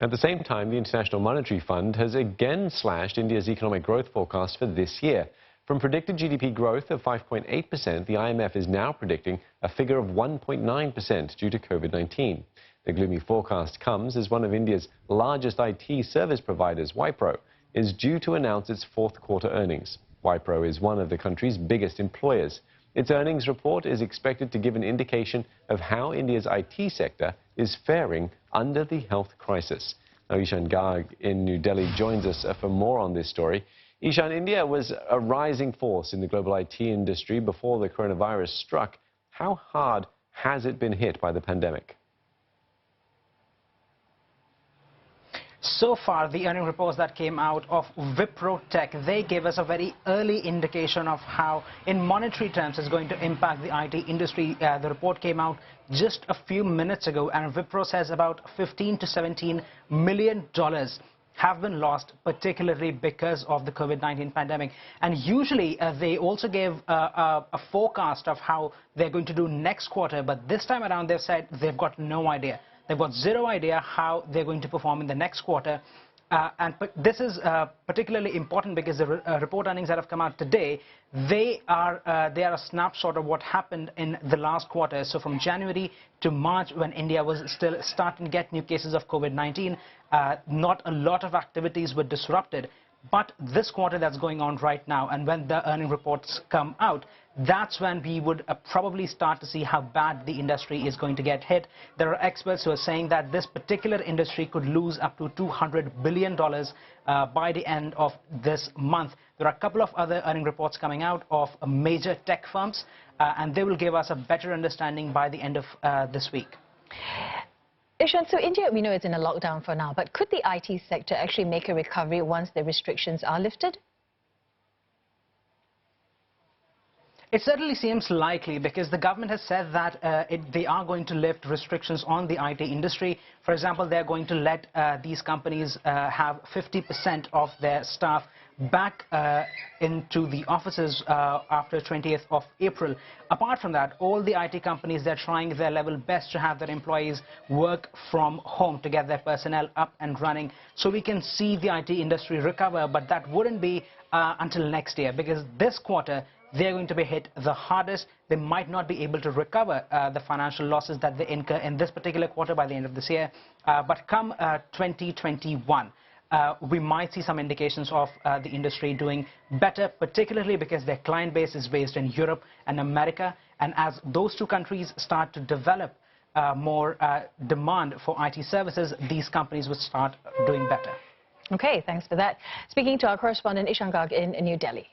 At the same time, the International Monetary Fund has again slashed India's economic growth forecast for this year. From predicted GDP growth of 5.8%, the IMF is now predicting a figure of 1.9% due to COVID-19. The gloomy forecast comes as one of India's largest IT service providers, Wipro, is due to announce its fourth quarter earnings. Wipro is one of the country's biggest employers. Its earnings report is expected to give an indication of how India's IT sector is faring under the health crisis. Now, Ishan Garg in New Delhi joins us for more on this story. Ishan, India was a rising force in the global IT industry before the coronavirus struck. How hard has it been hit by the pandemic? So far, the earning reports that came out of Wipro Tech, they gave us a very early indication of how, in monetary terms, it's going to impact the IT industry. The report came out just a few minutes ago, and Wipro says about $15 to $17 million have been lost, particularly because of the COVID-19 pandemic. And usually, they also gave a forecast of how they're going to do next quarter, but this time around, they've said they've got no idea. They've got zero idea how they're going to perform in the next quarter. This is particularly important because the report earnings that have come out today, they are a snapshot of what happened in the last quarter. So from January to March, when India was still starting to get new cases of COVID-19, not a lot of activities were disrupted. But this quarter that's going on right now, and when the earning reports come out, that's when we would probably start to see how bad the industry is going to get hit. There are experts who are saying that this particular industry could lose up to $200 billion by the end of this month. There are a couple of other earning reports coming out of major tech firms, and they will give us a better understanding by the end of this week. Ishan, so India, we know it's in a lockdown for now, but could the IT sector actually make a recovery once the restrictions are lifted? It certainly seems likely because the government has said that they are going to lift restrictions on the IT industry. For example, they're going to let these companies have 50% of their staff back into the offices after 20th of April. Apart from that, all the IT companies, they're trying their level best to have their employees work from home to get their personnel up and running so we can see the IT industry recover, but that wouldn't be until next year because this quarter they're going to be hit the hardest. They might not be able to recover the financial losses that they incur in this particular quarter by the end of this year, but come 2021. We might see some indications of the industry doing better, particularly because their client base is based in Europe and America. And as those two countries start to develop more demand for IT services, these companies would start doing better. Okay, thanks for that. Speaking to our correspondent Ishan Garg in New Delhi.